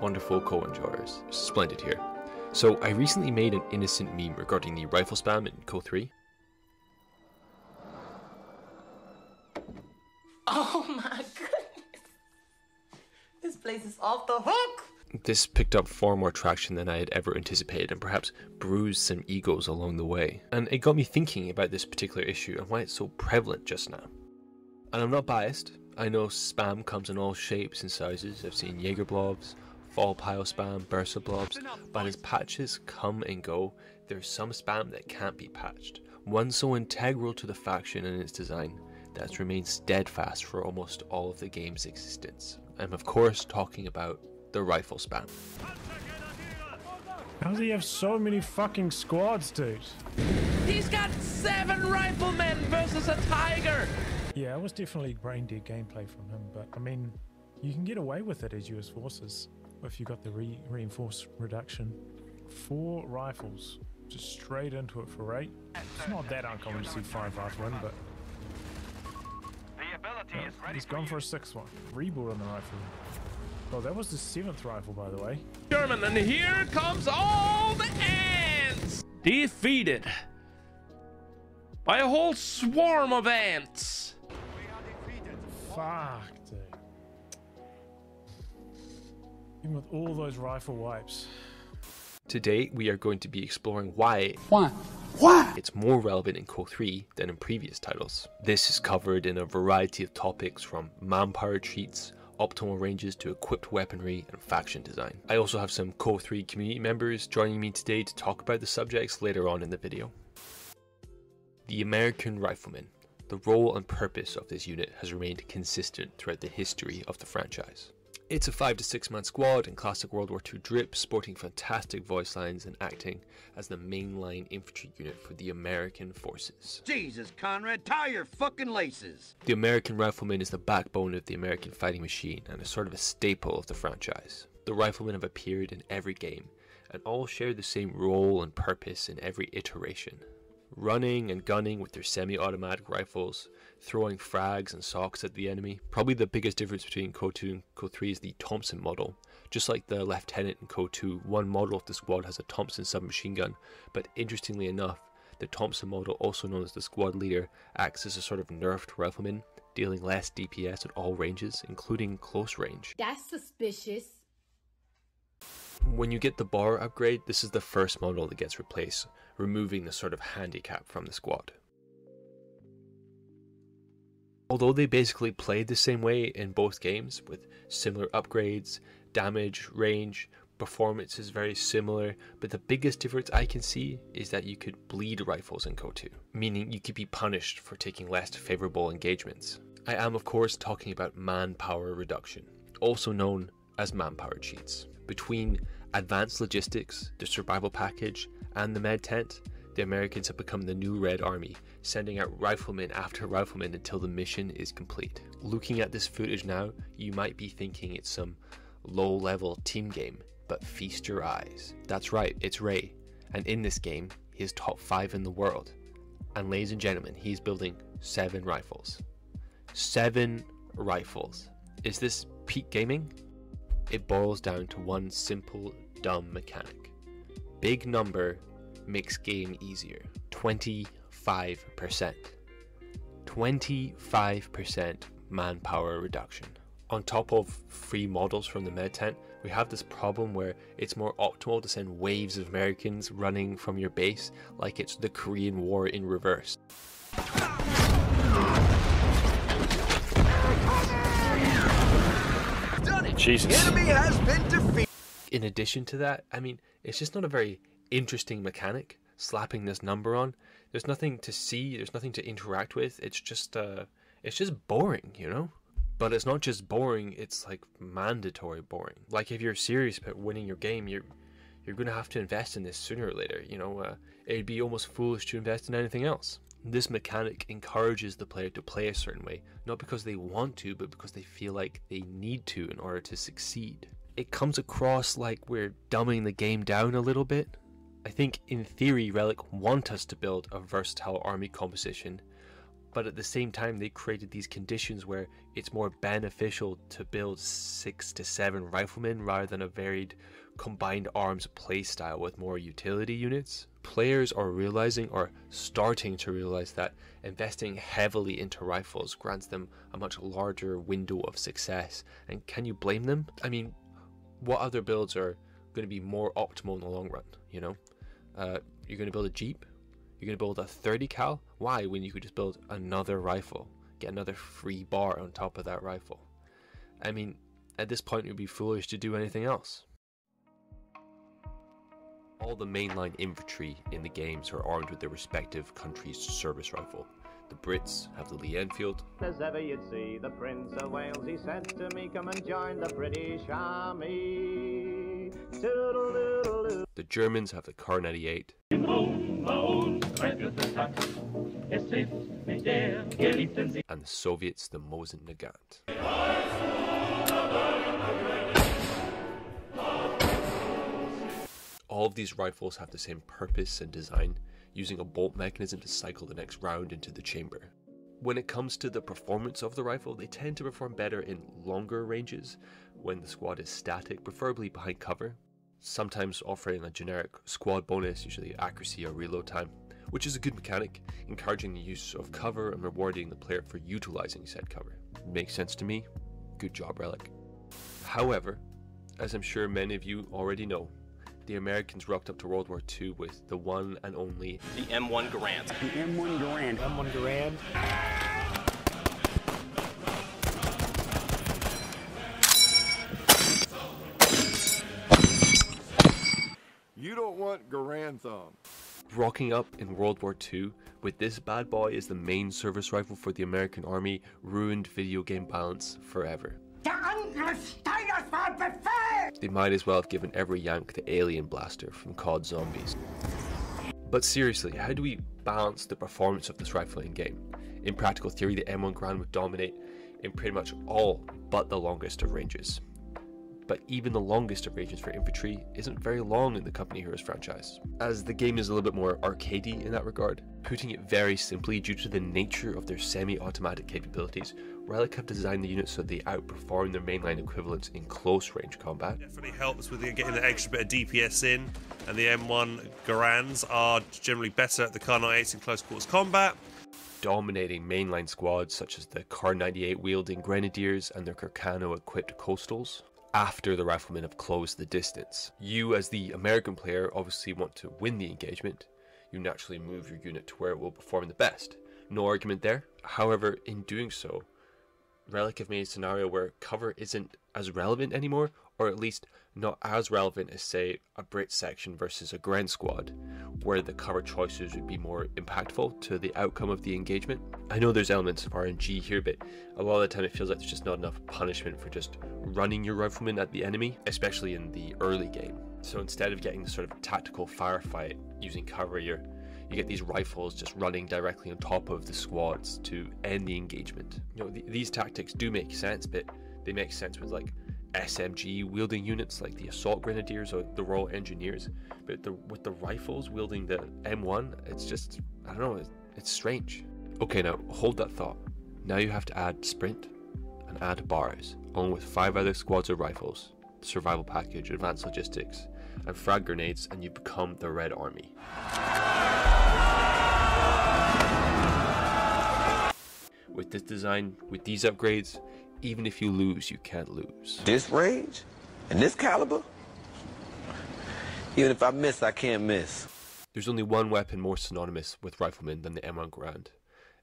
wonderful co-enjoyers, Splendid here. So I recently made an innocent meme regarding the rifle spam in COH3. Oh my goodness! This place is off the hook! This picked up far more traction than I had ever anticipated and perhaps bruised some egos along the way. And it got me thinking about this particular issue and why it's so prevalent just now. And I'm not biased. I know spam comes in all shapes and sizes. I've seen Jaeger blobs, fall pile spam, bursa blobs, but as patches come and go, there's some spam that can't be patched. One so integral to the faction and its design that's remained steadfast for almost all of the game's existence. I'm of course talking about the rifle spam. How does he have so many fucking squads, dude? He's got 7 riflemen versus a tiger! Yeah, it was definitely brain dead gameplay from him, but I mean, you can get away with it as US forces if you got the reinforced reduction. 4 rifles, just straight into it for 8. It's not that uncommon to see 5 riflemen, but he's gone for a 6th one. Reboot on the rifle. Oh, that was the 7th rifle, by the way. German, and here comes all the ants! Defeated by a whole swarm of ants. Fuck, dude. Even with all those rifle wipes. Today we are going to be exploring why it's more relevant in COH3 than in previous titles. This is covered in a variety of topics from manpower cheats, optimal ranges to equipped weaponry and faction design. I also have some COH3 community members joining me today to talk about the subjects later on in the video. The American Riflemen. The role and purpose of this unit has remained consistent throughout the history of the franchise. It's a 5 to 6 man squad in classic World War II drip, sporting fantastic voice lines and acting as the mainline infantry unit for the American forces. Jesus, Conrad, tie your fucking laces! The American Rifleman is the backbone of the American fighting machine and is sort of a staple of the franchise. The Riflemen have appeared in every game and all share the same role and purpose in every iteration. Running and gunning with their semi-automatic rifles, throwing frags and socks at the enemy. Probably the biggest difference between COH2 and COH3 is the Thompson model. Just like the Lieutenant in COH2, one model of the squad has a Thompson submachine gun, but interestingly enough, the Thompson model, also known as the squad leader, acts as a sort of nerfed rifleman, dealing less DPS at all ranges, including close range. That's suspicious. When you get the bar upgrade, this is the first model that gets replaced, removing the sort of handicap from the squad. Although they basically played the same way in both games, with similar upgrades, damage, range, performance is very similar, but the biggest difference I can see is that you could bleed rifles in COH2, meaning you could be punished for taking less favourable engagements. I am of course talking about manpower reduction, also known as manpower cheats. Between advanced logistics, the survival package, and the med tent, the Americans have become the new Red Army, sending out riflemen after riflemen until the mission is complete. Looking at this footage now, you might be thinking it's some low-level team game, but feast your eyes. That's right, it's Ray, and in this game, he is top 5 in the world. And ladies and gentlemen, he's building 7 rifles. 7 rifles. Is this peak gaming? It boils down to one simple, dumb mechanic. Big number makes game easier. 25%. 25% manpower reduction. On top of free models from the med tent, we have this problem where it's more optimal to send waves of Americans running from your base like it's the Korean War in reverse. Jesus. The enemy has been defeated! In addition to that, I mean, it's just not a very interesting mechanic, slapping this number on. There's nothing to see, there's nothing to interact with, it's just boring, you know? But it's not just boring, it's like mandatory boring. Like if you're serious about winning your game, you're gonna have to invest in this sooner or later, you know? It'd be almost foolish to invest in anything else. This mechanic encourages the player to play a certain way, not because they want to, but because they feel like they need to in order to succeed. It comes across like we're dumbing the game down a little bit. I think in theory Relic want us to build a versatile army composition, But at the same time, they created these conditions where it's more beneficial to build 6 to 7 riflemen rather than a varied combined arms playstyle with more utility units. Players are realizing, or starting to realize, that investing heavily into rifles grants them a much larger window of success. And can you blame them? I mean, what other builds are going to be more optimal in the long run, you know? You're going to build a Jeep? You're going to build a 30 cal? Why, when you could just build another rifle, get another free bar on top of that rifle? I mean, at this point it would be foolish to do anything else. All the mainline infantry in the games are armed with their respective country's service rifle. The Brits have the Lee Enfield. As ever you'd see the Prince of Wales, he said to me, come and join the British Army. Toodle-doodle-doo. The Germans have the Car 98. And the Soviets the Mosin Nagant. All of these rifles have the same purpose and design, using a bolt mechanism to cycle the next round into the chamber. When it comes to the performance of the rifle, they tend to perform better in longer ranges when the squad is static, preferably behind cover, sometimes offering a generic squad bonus, usually accuracy or reload time, which is a good mechanic, encouraging the use of cover and rewarding the player for utilizing said cover. Makes sense to me. Good job, Relic. However, as I'm sure many of you already know, the Americans rocked up to World War II with the one and only the M1 Garand. The M1 Garand. M1 Garand. You don't want Garand thumb. Rocking up in World War II with this bad boy as the main service rifle for the American Army ruined video game balance forever. They might as well have given every Yank the alien blaster from COD Zombies. But seriously, how do we balance the performance of this rifle in game? In practical theory, the M1 Garand would dominate in pretty much all but the longest of ranges. But even the longest of ranges for infantry isn't very long in the Company Heroes franchise, as the game is a little bit more arcadey in that regard. Putting it very simply, due to the nature of their semi-automatic capabilities, Relic have designed the units so they outperform their mainline equivalents in close range combat. Definitely helps with getting the extra bit of DPS in, and the M1 Garands are generally better at the Car 98s in close quarters combat. Dominating mainline squads such as the Car 98 wielding Grenadiers and their Carcano equipped Coastals, after the riflemen have closed the distance. You as the American player obviously want to win the engagement. You naturally move your unit to where it will perform the best. No argument there. However, in doing so, Relic have made a scenario where cover isn't as relevant anymore, or at least not as relevant as, say, a Brit section versus a Gren squad, where the cover choices would be more impactful to the outcome of the engagement. I know there's elements of RNG here, but a lot of the time it feels like there's just not enough punishment for just running your riflemen at the enemy, especially in the early game. So instead of getting the sort of tactical firefight using cover, you get these rifles just running directly on top of the squads to end the engagement. You know, these tactics do make sense, but they make sense with like SMG wielding units like the Assault Grenadiers or the Royal Engineers, but with the rifles wielding the M1, it's just, I don't know, it's strange. Okay, now hold that thought. Now you have to add Sprint and add Bars, along with 5 other squads of rifles, Survival Package, Advanced Logistics, and Frag Grenades, and you become the Red Army. With this design, with these upgrades, even if you lose, you can't lose. This range? And this caliber? Even if I miss, I can't miss. There's only one weapon more synonymous with riflemen than the M1 Garand,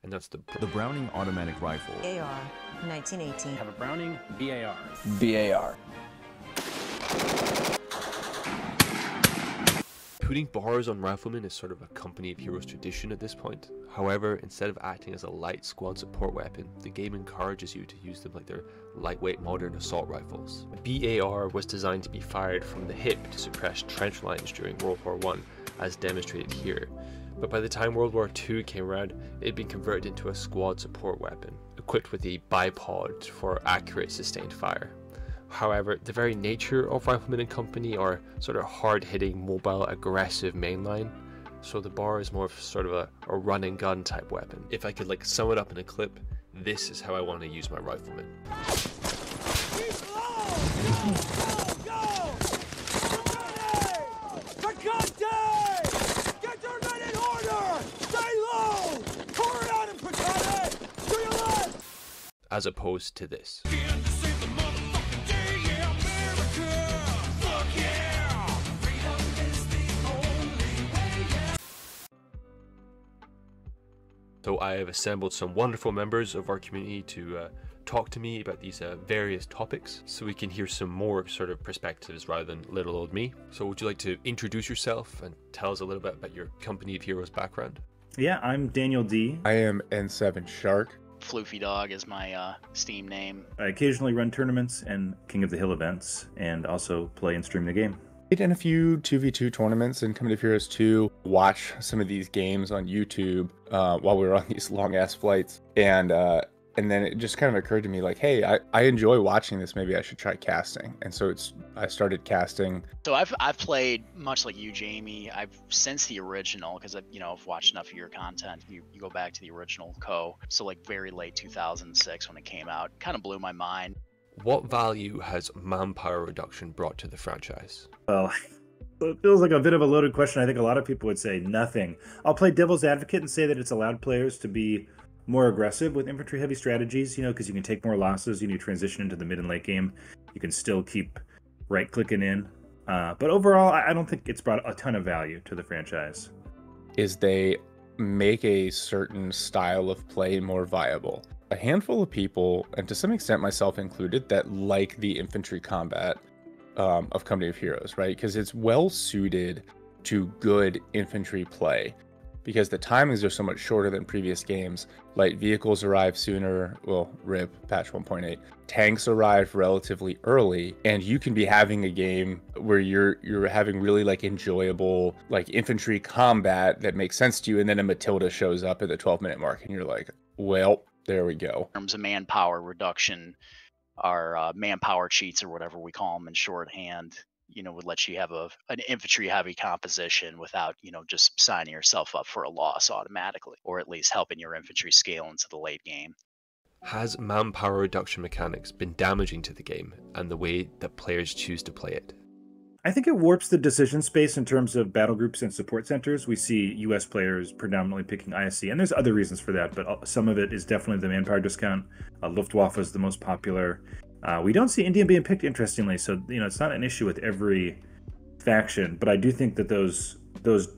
and that's the Browning automatic rifle. AR, 1918. Have a Browning BAR. BAR. Putting bars on riflemen is sort of a Company of Heroes tradition at this point. However, instead of acting as a light squad support weapon, the game encourages you to use them like their lightweight modern assault rifles. BAR was designed to be fired from the hip to suppress trench lines during World War I, as demonstrated here. But by the time World War II came around, it had been converted into a squad support weapon, equipped with a bipod for accurate sustained fire. However, the very nature of Rifleman and Company are sort of hard-hitting, mobile, aggressive mainline So the bar is more of sort of a run and gun type weapon. If I could like sum it up in a clip, this is how I want to use my rifleman. Keep low! Go! For contact! Get your men in order! Stay low! Pour it on him, Picante! To your left! As opposed to this. So I have assembled some wonderful members of our community to talk to me about these various topics, so we can hear some more sort of perspectives rather than little old me. So would you like to introduce yourself and tell us a little bit about your Company of Heroes background? Yeah, I'm Daniel D. I am N7 Shark. FloofieDog is my Steam name. I occasionally run tournaments and King of the Hill events, and also play and stream the game. In a few 2v2 tournaments in Company of Heroes 2, watch some of these games on YouTube while we were on these long ass flights, and then it just kind of occurred to me like, hey, I enjoy watching this, maybe I should try casting. And so I started casting. So I've played much like you, Jamie. I've since the original, because I've watched enough of your content. You go back to the original Co. So like very late 2006 when it came out, kind of blew my mind. What value has manpower reduction brought to the franchise? Well, it feels like a bit of a loaded question. I think a lot of people would say nothing. I'll play devil's advocate and say that it's allowed players to be more aggressive with infantry-heavy strategies, because you can take more losses, you transition into the mid and late game. You can still keep right-clicking in. But overall, I don't think it's brought a ton of value to the franchise. Is they make a certain style of play more viable. A handful of people, and to some extent myself included, that like the infantry combat of Company of Heroes, right? Because it's well suited to good infantry play, because the timings are so much shorter than previous games. Light vehicles arrive sooner, well, RIP, patch 1.8. Tanks arrive relatively early, and you can be having a game where you're having really like enjoyable like infantry combat that makes sense to you, and then a Matilda shows up at the 12-minute mark, and you're like, well, there we go. In terms of manpower reduction, our manpower cheats, or whatever we call them in shorthand, would let you have an infantry-heavy composition without, just signing yourself up for a loss automatically, or at least helping your infantry scale into the late game. Has manpower reduction mechanics been damaging to the game and the way that players choose to play it? I think it warps the decision space in terms of battle groups and support centers. We see US players predominantly picking I.S.C, and there's other reasons for that, but some of it is definitely the manpower discount. Luftwaffe is the most popular. We don't see Indian being picked, interestingly, so it's not an issue with every faction, but I do think that those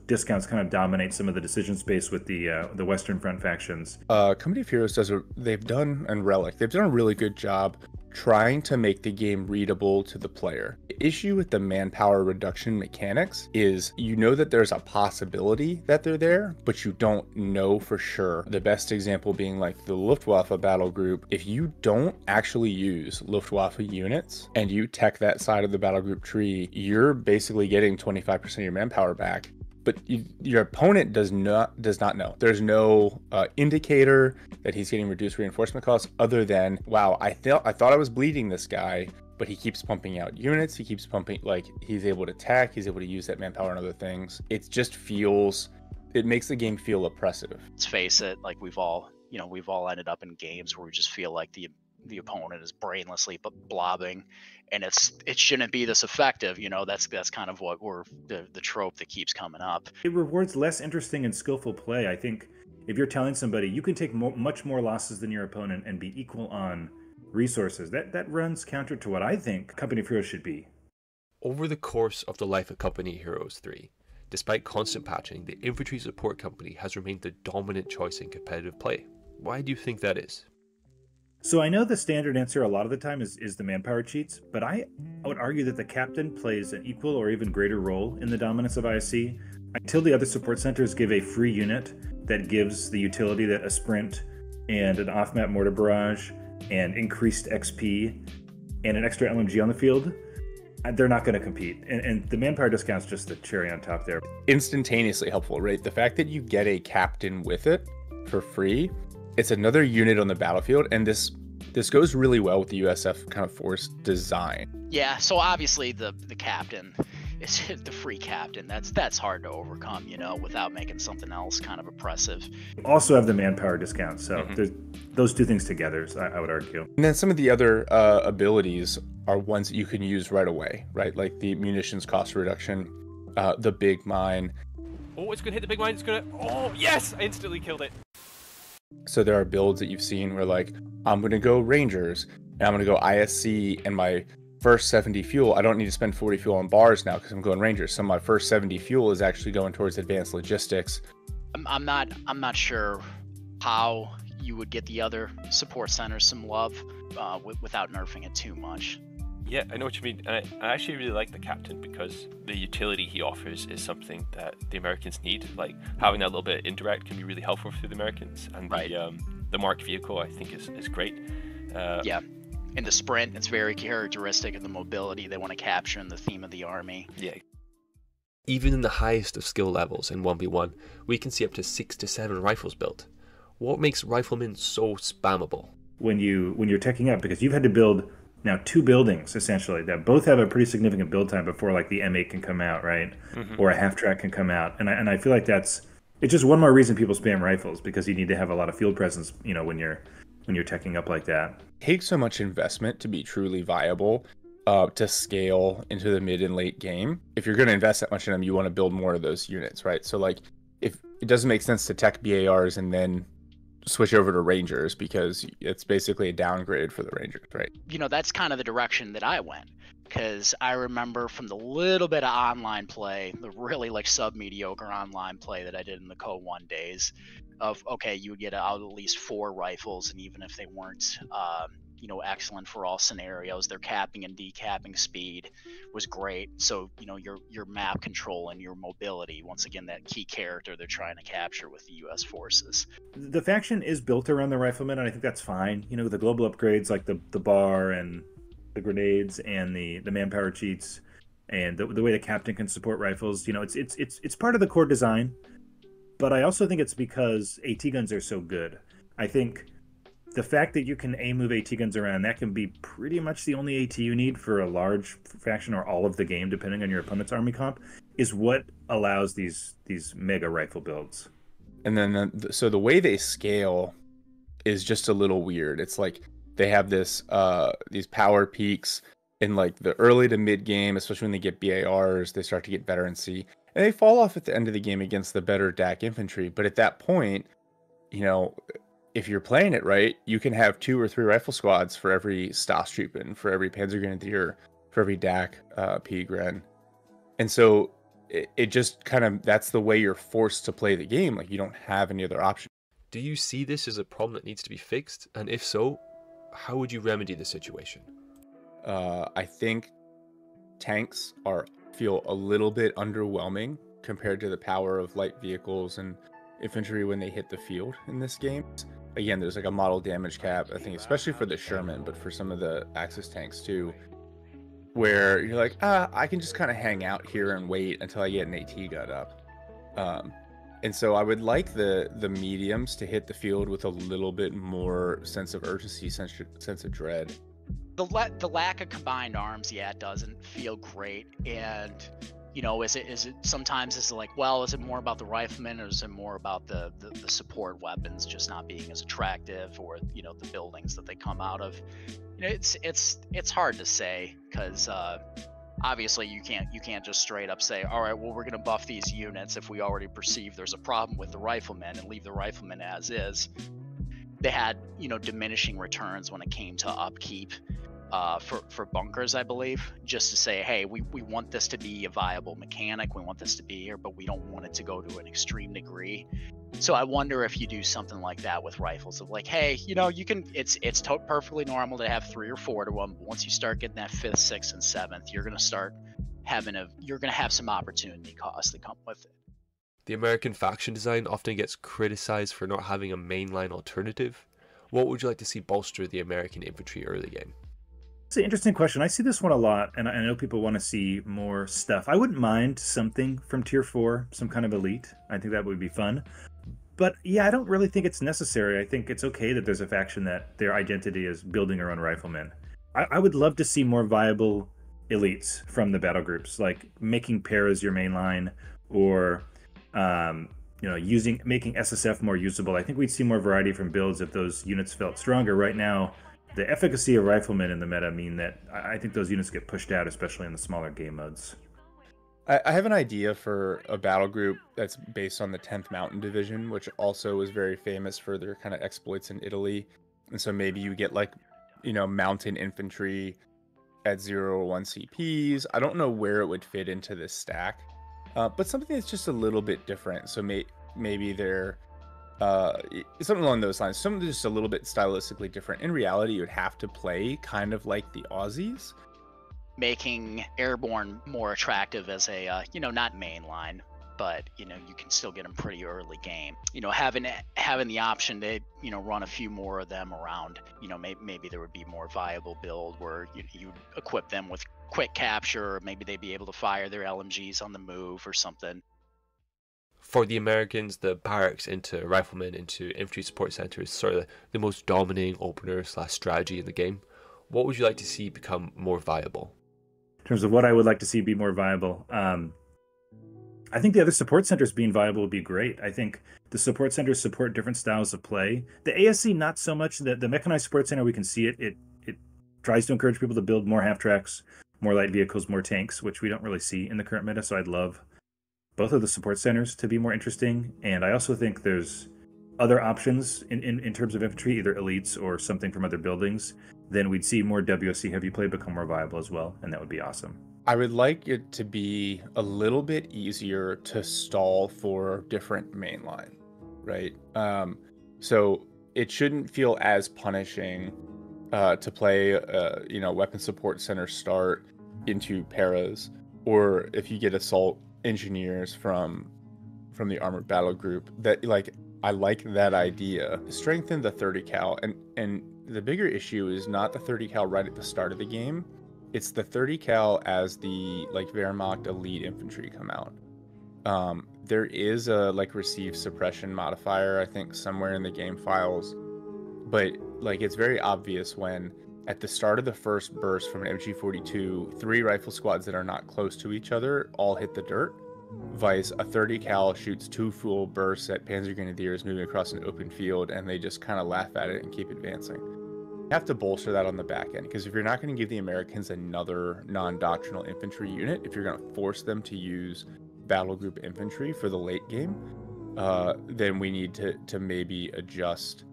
discounts kind of dominate some of the decision space with the Western Front factions. Company of Heroes they've done a really good job trying to make the game readable to the player. The issue with the manpower reduction mechanics is that there's a possibility that they're there, but you don't know for sure. The best example being like the Luftwaffe battle group. If you don't actually use Luftwaffe units and you tech that side of the battle group tree, you're basically getting 25% of your manpower back. But your opponent does not know. There's no indicator that he's getting reduced reinforcement costs other than, wow, I thought I was bleeding this guy, but he keeps pumping out units. He keeps pumping, like, he's able to attack. He's able to use that manpower and other things. It makes the game feel oppressive. Let's face it, like we've all ended up in games where we just feel like the opponent is brainlessly blobbing, and it shouldn't be this effective. That's kind of what the trope that keeps coming up. It rewards less interesting and skillful play. I think if you're telling somebody you can take much more losses than your opponent and be equal on resources, that runs counter to what I think Company of Heroes should be. Over the course of the life of Company of Heroes 3, despite constant patching, the infantry support company has remained the dominant choice in competitive play. Why do you think that is? So I know the standard answer a lot of the time is the manpower cheats, but I would argue that the captain plays an equal or even greater role in the dominance of I.S.C. until the other support centers give a free unit that gives the utility that a sprint and an off-map mortar barrage and increased XP and an extra LMG on the field. They're not going to compete. And the manpower discount's just the cherry on top there. Instantaneously helpful, right? The fact that you get a captain with it for free, it's another unit on the battlefield, and this goes really well with the USF kind of force design. Yeah, so obviously the captain is the free captain. That's hard to overcome, without making something else kind of oppressive. Also have the manpower discount, so there's those two things together, so I would argue. And then some of the other abilities are ones that you can use right away, right? Like the munitions cost reduction, the big mine. Oh, it's gonna hit the big mine. It's gonna. Oh, yes! I instantly killed it. So there are builds that you've seen where, like, I'm gonna go Rangers, and I'm gonna go I.S.C, and my first 70 fuel, I don't need to spend 40 fuel on bars now because I'm going Rangers. So my first 70 fuel is actually going towards advanced logistics. I'm not sure how you would get the other support centers some love without nerfing it too much. Yeah, I know what you mean. And I actually really like the captain because the utility he offers is something that the Americans need. Like, having that little bit of indirect can be really helpful for the Americans. And the marked vehicle, I think, is great. Yeah. In the sprint, it's very characteristic of the mobility they want to capture in the theme of the army. Yeah. Even in the highest of skill levels in 1v1, we can see up to 6 to 7 rifles built. What makes Riflemen so spammable? When you're teching up, because you've had to build now 2 buildings essentially that both have a pretty significant build time before like the M8 can come out, right? Or a half track can come out, and I feel like it's just one more reason people spam rifles, because you need to have a lot of field presence, when you're teching up like that. It takes so much investment to be truly viable, to scale into the mid and late game. If you're going to invest that much in them, you want to build more of those units, right? So like, if it doesn't make sense to tech BARs and then switch over to Rangers, because it's basically a downgrade for the Rangers, right? That's kind of the direction that I went, because I remember from the little bit of online play, the really like sub-mediocre online play that I did in the COH3 days, of, okay, you would get out at least 4 rifles, and even if they weren't excellent for all scenarios, their capping and decapping speed was great. So your map control and your mobility, once again, that key character they're trying to capture with the U.S. forces. The faction is built around the Riflemen, and I think that's fine. The global upgrades like the bar and the grenades and the manpower cheats, and the way the captain can support rifles, it's part of the core design. But I also think it's because AT guns are so good. I think the fact that you can move AT guns around, that can be pretty much the only AT you need for a large faction or all of the game, depending on your opponent's army comp, is what allows these mega rifle builds. And then so the way they scale is just a little weird. It's like they have these power peaks in like the early to mid game, especially when they get BARs, they start to get veterancy, and they fall off at the end of the game against the better DAC infantry. But at that point, if you're playing it right, you can have 2 or 3 rifle squads for every Stahlstruppen, for every Panzergrenadier, for every DAC P-Gren. And so it just kind of, that's the way you're forced to play the game. Like, you don't have any other option. Do you see this as a problem that needs to be fixed? And if so, how would you remedy the situation? I think tanks feel a little bit underwhelming compared to the power of light vehicles and infantry when they hit the field in this game. Again, there's like a model damage cap, I think, especially for the Sherman, but for some of the Axis tanks too, where you're like, I can just kind of hang out here and wait until I get an AT gun up. And so I would like the mediums to hit the field with a little bit more sense of urgency, sense of dread. The lack of combined arms, it doesn't feel great. And is it sometimes is it like, well, is it more about the Riflemen, or is it more about the support weapons just not being as attractive, or the buildings that they come out of? It's hard to say, because obviously you can't just straight up say, all right, well, we're going to buff these units if we already perceive there's a problem with the Riflemen, and leave the Riflemen as is. They had diminishing returns when it came to upkeep for bunkers, I believe, just to say, hey, we want this to be a viable mechanic, we want this to be here, but we don't want it to go to an extreme degree. So I wonder if you do something like that with rifles, of like, hey, you can, it's perfectly normal to have 3 or 4 to them, but once you start getting that 5th, 6th, and 7th, you're going to start you're going to have some opportunity costs that come with it. The American faction design often gets criticized for not having a mainline alternative. What would you like to see bolster the American infantry early game? It's an interesting question. I see this one a lot, and I know people want to see more stuff. I wouldn't mind something from Tier 4, some kind of elite. I think that would be fun. But yeah, I don't really think it's necessary. I think it's okay that there's a faction that their identity is building their own riflemen. I would love to see more viable elites from the battle groups, like making paras your main line, or making SSF more usable. I think we'd see more variety from builds if those units felt stronger. Right now, the efficacy of riflemen in the meta mean that I think those units get pushed out, especially in the smaller game modes. I have an idea for a battle group that's based on the 10th Mountain Division, which also was very famous for their kind of exploits in Italy. And so maybe you get like, mountain infantry at 0 or 1 CPs. I don't know where it would fit into this stack, but something that's just a little bit different. So maybe they're something along those lines, something just a little bit stylistically different. In reality, you would have to play kind of like the Aussies. Making airborne more attractive as a not mainline, but you can still get them pretty early game. Having the option to run a few more of them around, maybe there would be more viable build where you equip them with quick capture, or maybe they'd be able to fire their LMGs on the move or something. For the Americans, the barracks into riflemen into infantry support center is sort of the most dominating opener / strategy in the game. What would you like to see become more viable? In terms of what I would like to see be more viable, I think the other support centers being viable would be great. I think the support centers support different styles of play. The I.S.C, not so much. The mechanized support center, we can see it tries to encourage people to build more half-tracks, more light vehicles, more tanks, which we don't really see in the current meta, so I'd love both of the support centers to be more interesting. And I also think there's other options in terms of infantry, either elites or something from other buildings. Then we'd see more WSC heavy play become more viable as well, and that would be awesome. I would like it to be a little bit easier to stall for different mainline, right? So it shouldn't feel as punishing to play, weapon support center start into paras, or if you get assault engineers from the armored battle group. That I like that idea. Strengthen the 30 cal, and the bigger issue is not the 30 cal right at the start of the game. It's the 30 cal as the Wehrmacht elite infantry come out. There is a receive suppression modifier, I think, somewhere in the game files, but it's very obvious when at the start of the first burst from an MG42, 3 rifle squads that are not close to each other all hit the dirt. Vice, a 30 cal shoots 2 full bursts at Panzer Grenadiers moving across an open field, and they just kind of laugh at it and keep advancing. You have to bolster that on the back end, because if you're not going to give the Americans another non-doctrinal infantry unit, if you're going to force them to use battle group infantry for the late game, then we need to maybe adjust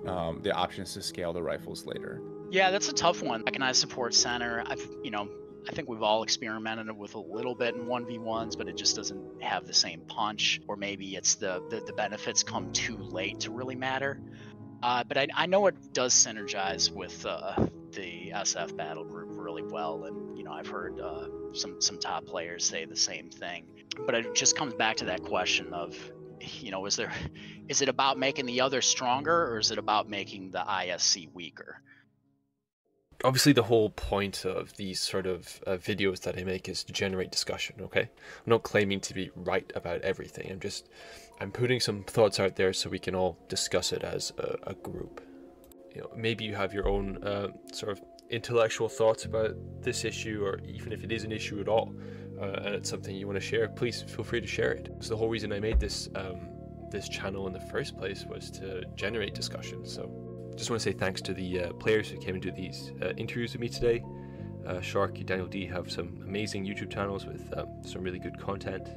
the options to scale the rifles later. Yeah, that's a tough one. Mechanized support center, I think we've all experimented with a little bit in 1v1s, but it just doesn't have the same punch, or maybe it's the benefits come too late to really matter. But I know it does synergize with the SF battle group really well, and I've heard some top players say the same thing. But it just comes back to that question of, is it about making the other stronger, or is it about making the I.S.C weaker? Obviously, the whole point of these sort of videos that I make is to generate discussion, okay? I'm not claiming to be right about everything. I'm putting some thoughts out there so we can all discuss it as a group. Maybe you have your own sort of intellectual thoughts about this issue, or even if it is an issue at all, and it's something you want to share, please feel free to share it. So the whole reason I made this channel in the first place was to generate discussion. So just want to say thanks to the players who came and did these interviews with me today. Shark, Daniel D have some amazing YouTube channels with some really good content,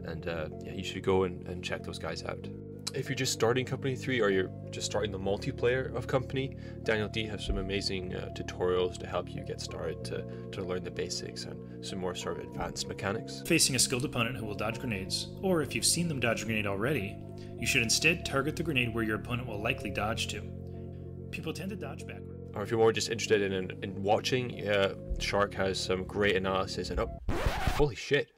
and yeah, you should go and check those guys out. If you're just starting Company 3, or you're just starting the multiplayer of Company, Daniel D has some amazing tutorials to help you get started to learn the basics and some more sort of advanced mechanics. Facing a skilled opponent who will dodge grenades, or if you've seen them dodge a grenade already, you should instead target the grenade where your opponent will likely dodge to. People tend to dodge backward. Or if you're more just interested in watching, Shark has some great analysis. And holy shit,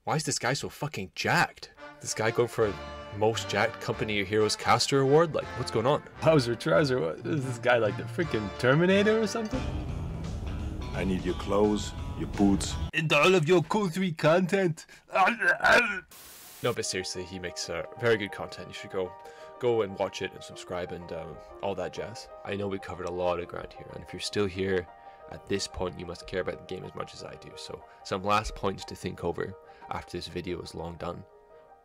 why is this guy so fucking jacked? This guy going for most jacked Company of Heroes caster award? Like, what's going on? How's your trouser? What is this guy, like the freaking Terminator or something? I need your clothes, your boots, and all of your Cool 3 content. No, but seriously, he makes very good content. You should go and watch it and subscribe and all that jazz. I know we covered a lot of ground here, and if you're still here, At this point, you must care about the game as much as I do. So some last points to think over after this video is long done.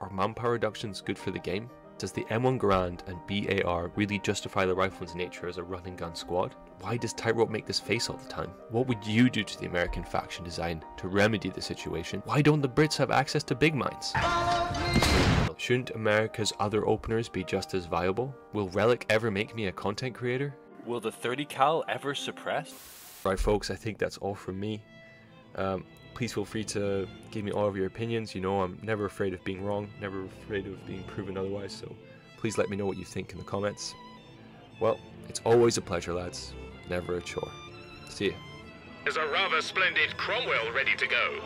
Are manpower reductions good for the game? Does the M1 Garand and BAR really justify the rifleman's nature as a run and gun squad? Why does Tightrope make this face all the time? What would you do to the American faction design to remedy the situation? Why don't the Brits have access to big mines? Shouldn't America's other openers be just as viable? Will Relic ever make me a content creator? Will the 30 cal ever suppress? Right folks, I think that's all from me. Please feel free to give me all of your opinions. You know I'm never afraid of being wrong, never afraid of being proven otherwise, so please let me know what you think in the comments. Well, it's always a pleasure, lads. Never a chore. See ya. There's a rather splendid Cromwell ready to go.